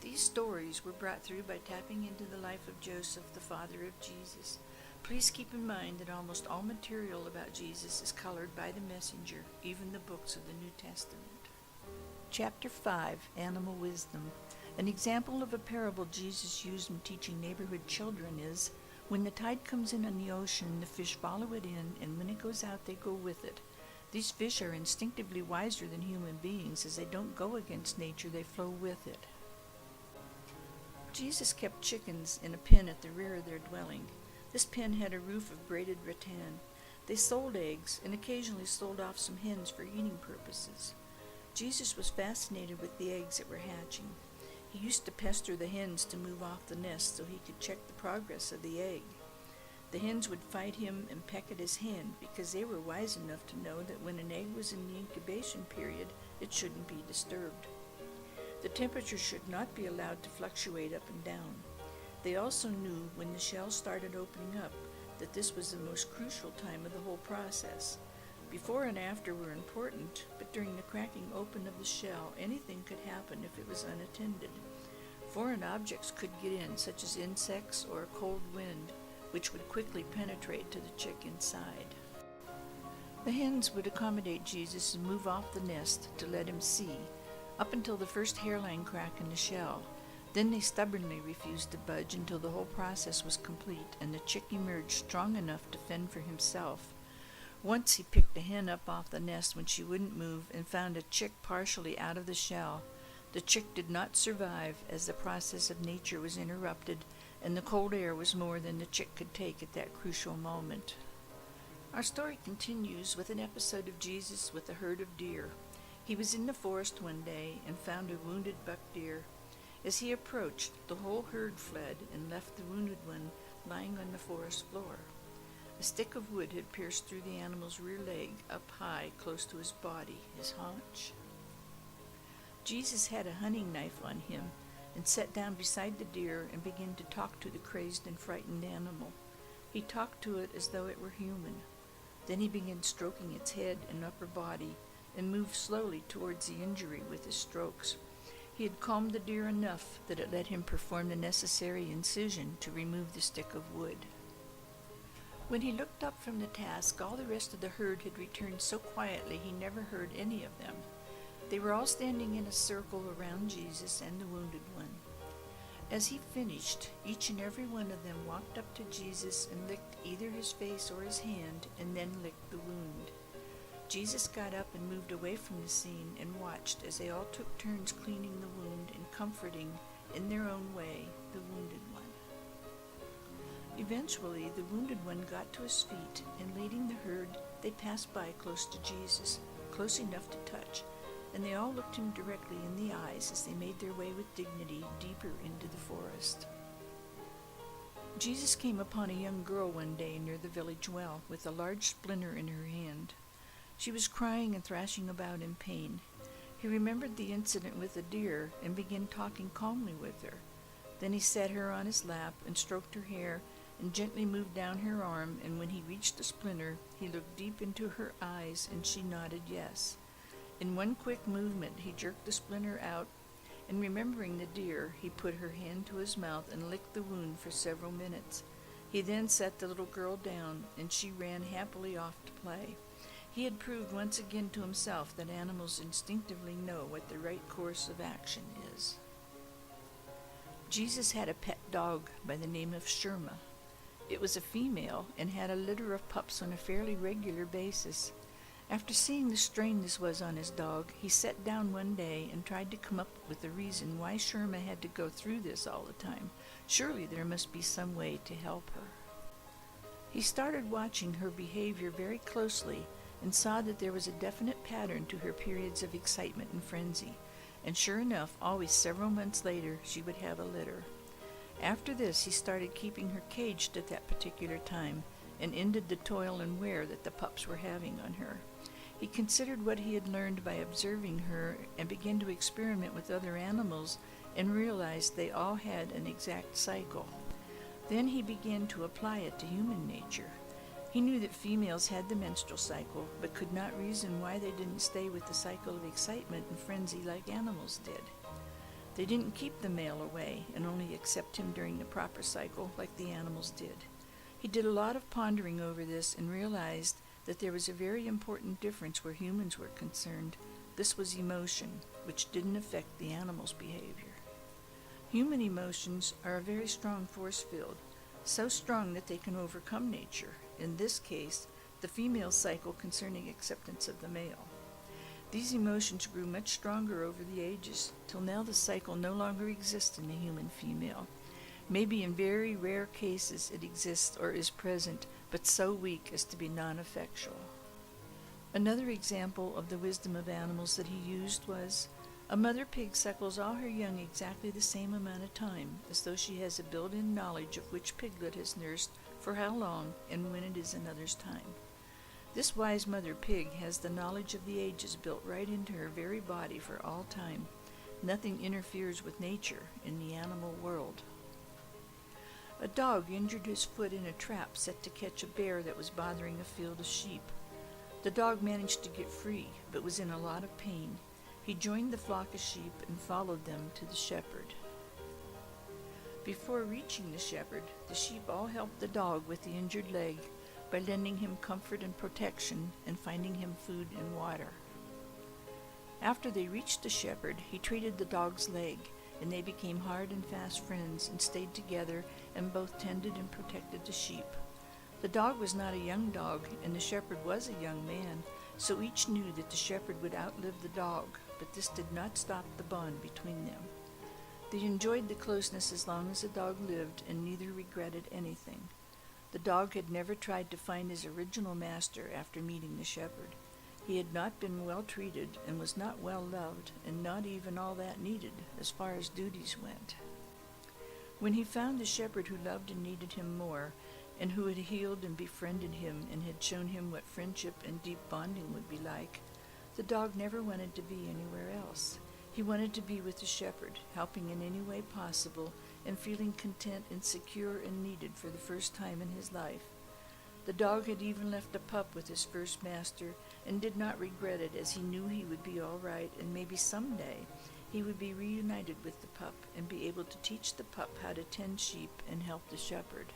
These stories were brought through by tapping into the life of Joseph, the father of Jesus. Please keep in mind that almost all material about Jesus is colored by the messenger, even the books of the New Testament. Chapter 5, Animal Wisdom. An example of a parable Jesus used in teaching neighborhood children is, when the tide comes in on the ocean, the fish follow it in, and when it goes out, they go with it. These fish are instinctively wiser than human beings, as they don't go against nature, they flow with it. Jesus kept chickens in a pen at the rear of their dwelling. This pen had a roof of braided rattan. They sold eggs and occasionally sold off some hens for eating purposes. Jesus was fascinated with the eggs that were hatching. He used to pester the hens to move off the nest so he could check the progress of the egg. The hens would fight him and peck at his hen because they were wise enough to know that when an egg was in the incubation period, it shouldn't be disturbed. The temperature should not be allowed to fluctuate up and down. They also knew when the shell started opening up that this was the most crucial time of the whole process. Before and after were important, but during the cracking open of the shell, anything could happen if it was unattended. Foreign objects could get in, such as insects or a cold wind, which would quickly penetrate to the chick inside. The hens would accommodate Jesus and move off the nest to let him see, up until the first hairline crack in the shell. Then they stubbornly refused to budge until the whole process was complete and the chick emerged strong enough to fend for himself. Once he picked a hen up off the nest when she wouldn't move and found a chick partially out of the shell. The chick did not survive as the process of nature was interrupted and the cold air was more than the chick could take at that crucial moment. Our story continues with an episode of Jesus with a herd of deer. He was in the forest one day and found a wounded buck deer. As he approached, the whole herd fled and left the wounded one lying on the forest floor. A stick of wood had pierced through the animal's rear leg, up high, close to his body, his haunch. Jesus had a hunting knife on him and sat down beside the deer and began to talk to the crazed and frightened animal. He talked to it as though it were human. Then he began stroking its head and upper body and moved slowly towards the injury with his strokes. He had calmed the deer enough that it let him perform the necessary incision to remove the stick of wood. When he looked up from the task, all the rest of the herd had returned so quietly he never heard any of them. They were all standing in a circle around Jesus and the wounded one. As he finished, each and every one of them walked up to Jesus and licked either his face or his hand and then licked the wound. Jesus got up and moved away from the scene and watched as they all took turns cleaning the wound and comforting, in their own way, the wounded one. Eventually, the wounded one got to his feet, and leading the herd, they passed by close to Jesus, close enough to touch, and they all looked him directly in the eyes as they made their way with dignity deeper into the forest. Jesus came upon a young girl one day near the village well with a large splinter in her hand. She was crying and thrashing about in pain. He remembered the incident with the deer and began talking calmly with her. Then he set her on his lap and stroked her hair and gently moved down her arm, and when he reached the splinter, he looked deep into her eyes and she nodded yes. In one quick movement, he jerked the splinter out, and remembering the deer, he put her hand to his mouth and licked the wound for several minutes. He then set the little girl down, and she ran happily off to play. He had proved once again to himself that animals instinctively know what the right course of action is. Jesus had a pet dog by the name of Sherma. It was a female and had a litter of pups on a fairly regular basis. After seeing the strain this was on his dog, he sat down one day and tried to come up with a reason why Sherma had to go through this all the time. Surely there must be some way to help her. He started watching her behavior very closely and saw that there was a definite pattern to her periods of excitement and frenzy, and sure enough, always several months later, she would have a litter. After this, he started keeping her caged at that particular time and ended the toil and wear that the pups were having on her. He considered what he had learned by observing her and began to experiment with other animals and realized they all had an exact cycle. Then he began to apply it to human nature. He knew that females had the menstrual cycle, but could not reason why they didn't stay with the cycle of excitement and frenzy like animals did. They didn't keep the male away and only accept him during the proper cycle like the animals did. He did a lot of pondering over this and realized that there was a very important difference where humans were concerned. This was emotion, which didn't affect the animal's behavior. Human emotions are a very strong force field, so strong that they can overcome nature, in this case, the female cycle concerning acceptance of the male. These emotions grew much stronger over the ages, till now the cycle no longer exists in the human female. Maybe in very rare cases it exists or is present, but so weak as to be non-effectual. Another example of the wisdom of animals that he used was, a mother pig suckles all her young exactly the same amount of time, as though she has a built-in knowledge of which piglet has nursed for how long and when it is another's time. This wise mother pig has the knowledge of the ages built right into her very body for all time. Nothing interferes with nature in the animal world. A dog injured his foot in a trap set to catch a bear that was bothering a field of sheep. The dog managed to get free, but was in a lot of pain. He joined the flock of sheep and followed them to the shepherd. Before reaching the shepherd, the sheep all helped the dog with the injured leg by lending him comfort and protection and finding him food and water. After they reached the shepherd, he treated the dog's leg, and they became hard and fast friends and stayed together and both tended and protected the sheep. The dog was not a young dog, and the shepherd was a young man, so each knew that the shepherd would outlive the dog, but this did not stop the bond between them. They enjoyed the closeness as long as the dog lived, and neither regretted anything. The dog had never tried to find his original master after meeting the shepherd. He had not been well treated and was not well loved, and not even all that needed as far as duties went. When he found the shepherd who loved and needed him more, and who had healed and befriended him and had shown him what friendship and deep bonding would be like, the dog never wanted to be anywhere else. He wanted to be with the shepherd, helping in any way possible and feeling content and secure and needed for the first time in his life. The dog had even left a pup with his first master and did not regret it, as he knew he would be all right, and maybe someday he would be reunited with the pup and be able to teach the pup how to tend sheep and help the shepherd.